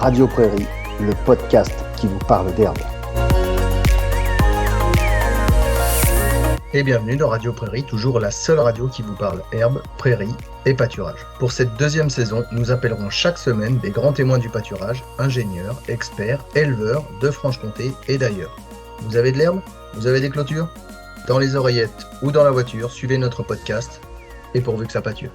Radio Prairie, le podcast qui vous parle d'herbe. Et bienvenue dans Radio Prairie, toujours la seule radio qui vous parle herbe, prairie et pâturage. Pour cette deuxième saison, nous appellerons chaque semaine des grands témoins du pâturage, ingénieurs, experts, éleveurs de Franche-Comté et d'ailleurs. Vous avez de l'herbe? Vous avez des clôtures? Dans les oreillettes ou dans la voiture, suivez notre podcast et pourvu que ça pâture.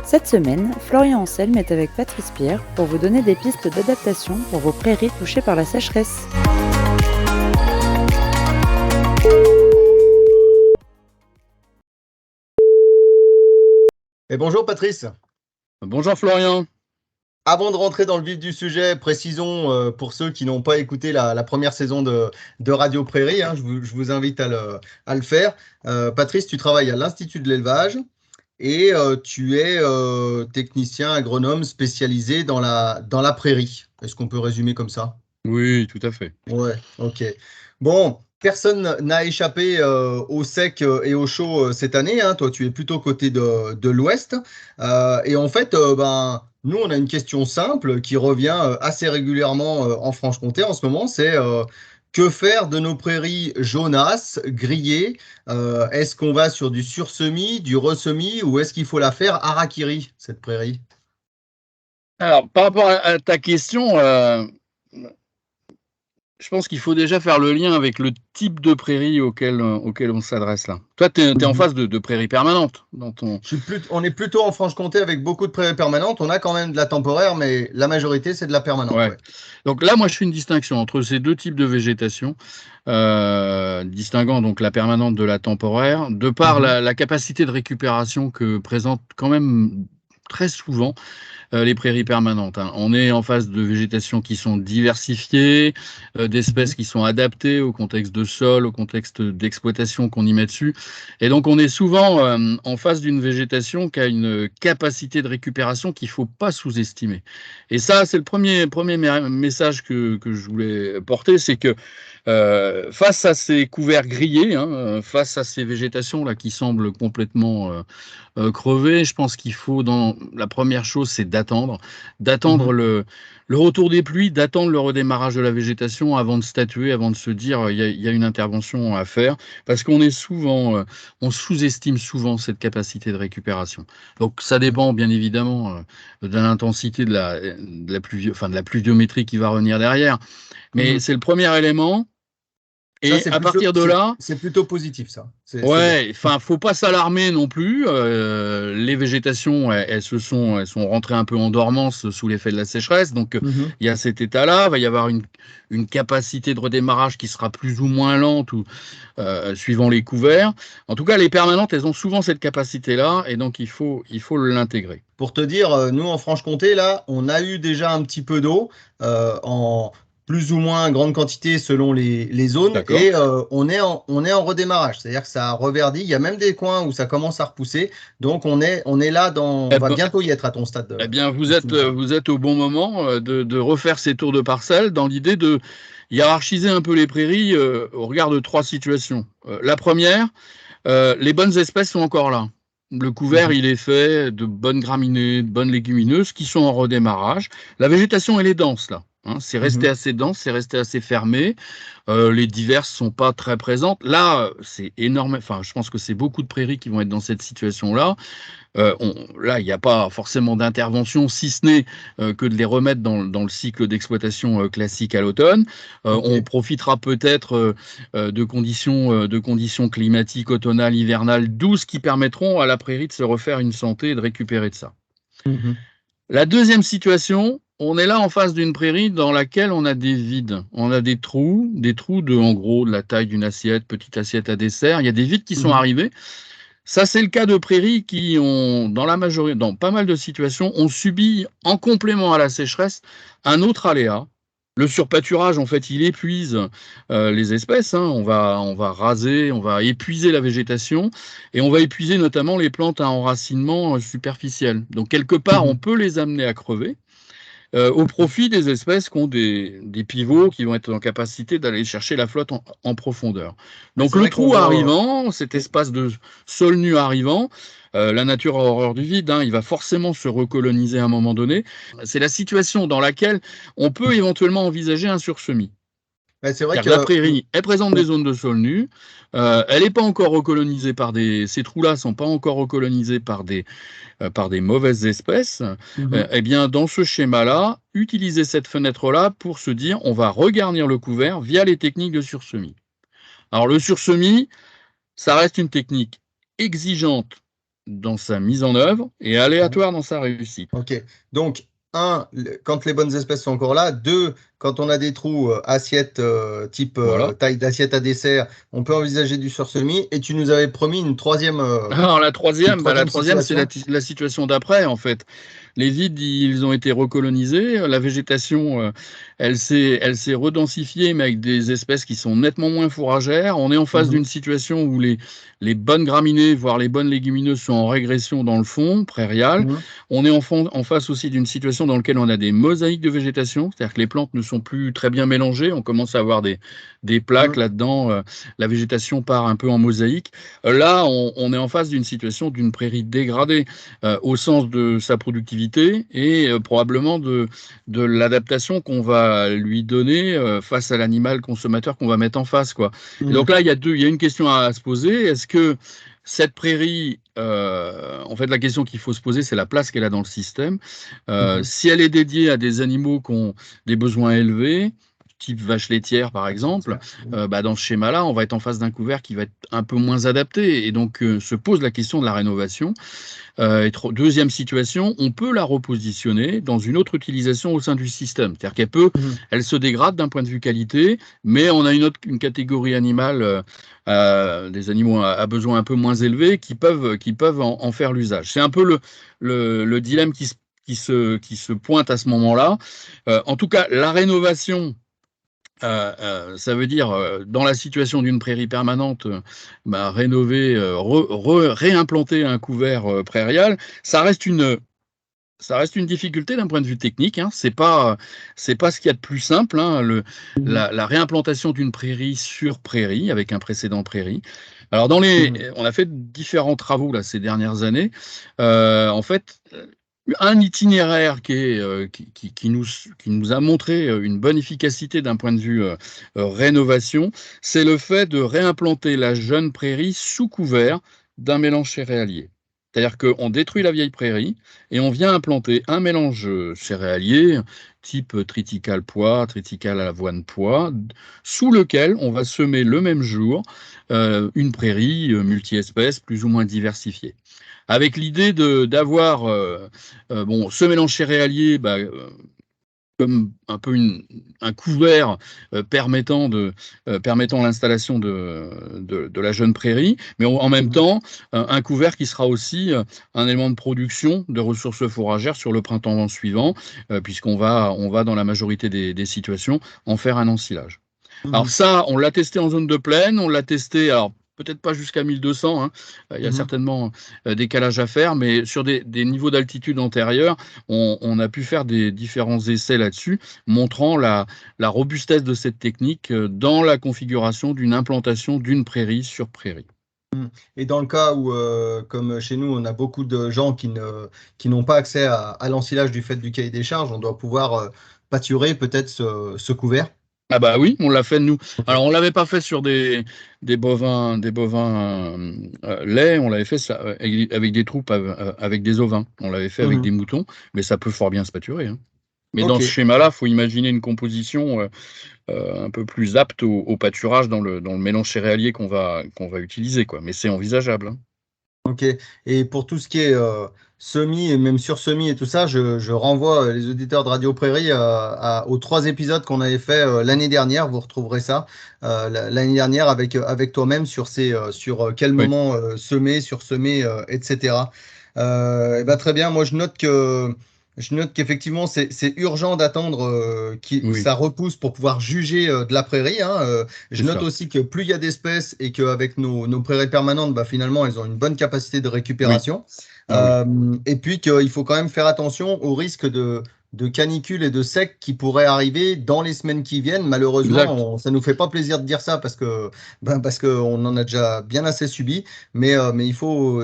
Cette semaine, Florian Anselme est avec Patrice Pierre pour vous donner des pistes d'adaptation pour vos prairies touchées par la sécheresse. Et bonjour Patrice. Bonjour Florian. Avant de rentrer dans le vif du sujet, précisons pour ceux qui n'ont pas écouté la première saison de Radio Prairie, je vous invite à le faire. Patrice, tu travailles à l'Institut de l'élevage et tu es technicien agronome spécialisé dans la prairie. Est-ce qu'on peut résumer comme ça? Oui, tout à fait. Ouais, ok. Bon, personne n'a échappé au sec et au chaud cette année. Toi, tu es plutôt côté de l'Ouest. Et en fait, nous, on a une question simple qui revient assez régulièrement en Franche-Comté en ce moment. C'est que faire de nos prairies jaunasses, grillées? Est-ce qu'on va sur du sursemis, du ressemis, ou est-ce qu'il faut la faire harakiri, cette prairie? Alors, par rapport à ta question, je pense qu'il faut déjà faire le lien avec le type de prairie auquel on s'adresse là. Toi, tu es en face de prairies permanentes. On est plutôt en Franche-Comté avec beaucoup de prairies permanentes. On a quand même de la temporaire, mais la majorité, c'est de la permanente. Ouais. Ouais. Donc là, moi, je fais une distinction entre ces deux types de végétation, distinguant donc la permanente de la temporaire, de par la capacité de récupération que présente quand même très souvent les prairies permanentes. On est en face de végétations qui sont diversifiées, d'espèces qui sont adaptées au contexte de sol, au contexte d'exploitation qu'on y met dessus. Et donc, on est souvent en face d'une végétation qui a une capacité de récupération qu'il ne faut pas sous-estimer. Et ça, c'est le premier message que je voulais porter, c'est que face à ces couverts grillés, face à ces végétations là qui semblent complètement crevées, je pense qu'il faut, la première chose, c'est d'attendre le retour des pluies, d'attendre le redémarrage de la végétation avant de statuer, avant de se dire il y a une intervention à faire, parce qu'on est souvent, on sous-estime souvent cette capacité de récupération. Donc ça dépend bien évidemment de l'intensité de la pluviométrie qui va revenir derrière, mais c'est le premier élément. Et ça, à partir de là, c'est plutôt positif, ça. Ouais, enfin, faut pas s'alarmer non plus. Les végétations, elles sont rentrées un peu en dormance sous l'effet de la sécheresse. Donc, il y a cet état-là. Il va y avoir une capacité de redémarrage qui sera plus ou moins lente, suivant les couverts. En tout cas, les permanentes, elles ont souvent cette capacité-là, et donc il faut l'intégrer. Pour te dire, nous en Franche-Comté, là, on a eu déjà un petit peu d'eau en plus ou moins grande quantité selon les zones. D'accord. Et on est en redémarrage, c'est-à-dire que ça reverdit. Il y a même des coins où ça commence à repousser. Donc on est là on va bientôt y être à ton stade. Eh bien, vous êtes au bon moment de refaire ces tours de parcelles dans l'idée de hiérarchiser un peu les prairies au regard de trois situations. La première, les bonnes espèces sont encore là. Le couvert, il est fait de bonnes graminées, de bonnes légumineuses qui sont en redémarrage. La végétation, elle est dense là. C'est resté assez dense, c'est resté assez fermé. Les diverses sont pas très présentes. Là, c'est énorme. Enfin, je pense que c'est beaucoup de prairies qui vont être dans cette situation-là. Là, il n'y a pas forcément d'intervention, si ce n'est que de les remettre dans le cycle d'exploitation classique à l'automne. On profitera peut-être de conditions climatiques automnales, hivernales douces qui permettront à la prairie de se refaire une santé et de récupérer de ça. La deuxième situation, on est là en face d'une prairie dans laquelle on a des vides. On a des trous de, en gros, de la taille d'une assiette, petite assiette à dessert. Il y a des vides qui sont arrivés. Ça, c'est le cas de prairies qui ont, dans pas mal de situations, ont subi, en complément à la sécheresse, un autre aléa. Le surpâturage, en fait, il épuise les espèces. On va raser, on va épuiser la végétation et on va épuiser notamment les plantes à enracinement superficiel. Donc, quelque part, on peut les amener à crever. au profit des espèces qui ont des pivots qui vont être en capacité d'aller chercher la flotte en profondeur. Donc C'est le vrai qu'on trou voit- arrivant, cet espace de sol nu arrivant, la nature a horreur du vide, hein, il va forcément se recoloniser à un moment donné. C'est la situation dans laquelle on peut éventuellement envisager un sursemis. C'est vrai C'est-à-dire que que la prairie, elle présente des zones de sol nu, elle n'est pas encore recolonisée ces trous-là ne sont pas encore recolonisés par des mauvaises espèces. Eh bien, dans ce schéma-là, utiliser cette fenêtre-là pour se dire, on va regarnir le couvert via les techniques de sursemis. Alors, le sursemis, ça reste une technique exigeante dans sa mise en œuvre et aléatoire dans sa réussite. Ok. Donc, quand les bonnes espèces sont encore là. 2, quand on a des trous assiettes type Voilà. taille d'assiette à dessert, on peut envisager du sursemis. Et tu nous avais promis une troisième. Alors, la troisième, c'est situation. la situation d'après, en fait. Les vides, ils ont été recolonisés. La végétation, elle s'est redensifiée, mais avec des espèces qui sont nettement moins fourragères. On est en face d'une situation où les bonnes graminées, voire les bonnes légumineuses, sont en régression dans le fond prairial. On est en face aussi d'une situation dans laquelle on a des mosaïques de végétation, c'est-à-dire que les plantes ne sont plus très bien mélangées. On commence à avoir des plaques là-dedans. La végétation part un peu en mosaïque. Là, on est en face d'une situation d'une prairie dégradée au sens de sa productivité et probablement de l'adaptation qu'on va lui donner face à l'animal consommateur qu'on va mettre en face, quoi. Et donc là, il y a une question à se poser. Est-ce que cette prairie, en fait, la question qu'il faut se poser, c'est la place qu'elle a dans le système. Si elle est dédiée à des animaux qui ont des besoins élevés, type vache laitière par exemple, dans ce schéma-là, on va être en face d'un couvert qui va être un peu moins adapté. Et donc, se pose la question de la rénovation. Deuxième situation, on peut la repositionner dans une autre utilisation au sein du système. C'est-à-dire elle se dégrade d'un point de vue qualité, mais on a une catégorie animale, des animaux à besoins un peu moins élevés qui peuvent en faire l'usage. C'est un peu le dilemme qui se pointe à ce moment-là. En tout cas, la rénovation, ça veut dire, dans la situation d'une prairie permanente, rénover, réimplanter un couvert prairial, ça reste une difficulté d'un point de vue technique, hein. C'est pas ce qu'il y a de plus simple, hein, la réimplantation d'une prairie sur prairie, avec un précédent prairie. Alors, on a fait différents travaux là, ces dernières années. En fait, un itinéraire qui nous a montré une bonne efficacité d'un point de vue rénovation, c'est le fait de réimplanter la jeune prairie sous couvert d'un mélange céréalier. C'est-à-dire qu'on détruit la vieille prairie et on vient implanter un mélange céréalier type triticale pois, triticale avoine pois, sous lequel on va semer le même jour une prairie multi-espèces plus ou moins diversifiée. Avec l'idée d'avoir ce mélange céréalier comme un peu un couvert permettant l'installation de la jeune prairie, mais en même temps un couvert qui sera aussi un élément de production de ressources fourragères sur le printemps suivant, puisqu'on va dans la majorité des situations en faire un ensilage. Alors ça, on l'a testé en zone de plaine, on l'a testé, alors peut-être pas jusqu'à 1200, hein. Il y a certainement des calages à faire, mais sur des niveaux d'altitude antérieurs, on a pu faire des différents essais là-dessus, montrant la robustesse de cette technique dans la configuration d'une implantation d'une prairie sur prairie. Et dans le cas où, comme chez nous, on a beaucoup de gens qui n'ont pas accès à l'ensilage du fait du cahier des charges, on doit pouvoir pâturer peut-être ce couvert. Ah bah oui, on l'a fait nous. Alors on l'avait pas fait sur des bovins laits, on l'avait fait ça, avec des troupes avec des ovins. On l'avait fait avec des moutons, mais ça peut fort bien se pâturer, hein. Mais dans ce schéma-là, il faut imaginer une composition un peu plus apte au pâturage dans le mélange céréalier qu'on va utiliser, quoi. Mais c'est envisageable, hein. Ok. Et pour tout ce qui est semis et même sur semis et tout ça, je renvoie les auditeurs de Radio Prairie aux 3 épisodes qu'on avait fait l'année dernière. Vous retrouverez ça l'année dernière avec toi-même sur quel moment semer, sursemer, etc. Très bien. Moi, je note qu'effectivement, c'est urgent d'attendre que ça repousse pour pouvoir juger de la prairie, hein. Je note aussi que plus il y a d'espèces et qu'avec nos prairies permanentes, finalement, elles ont une bonne capacité de récupération. Et puis qu'il faut quand même faire attention au risque de canicule et de sec qui pourrait arriver dans les semaines qui viennent. Malheureusement, ça nous fait pas plaisir de dire ça parce qu'on en a déjà bien assez subi. Mais il faut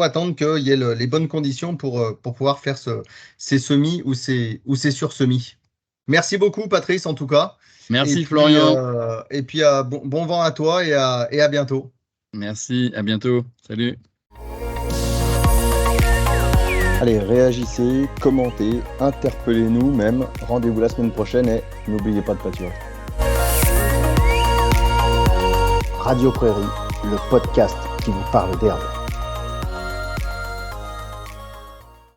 attendre qu'il y ait les bonnes conditions pour pouvoir faire ces semis ou ces sursemis. Merci beaucoup, Patrice, en tout cas. Merci, Florian. Et puis, bon vent à toi et à bientôt. Merci, à bientôt. Salut. Allez, réagissez, commentez, interpellez-nous même. Rendez-vous la semaine prochaine et n'oubliez pas de pâturer. Radio Prairie, le podcast qui vous parle d'herbe.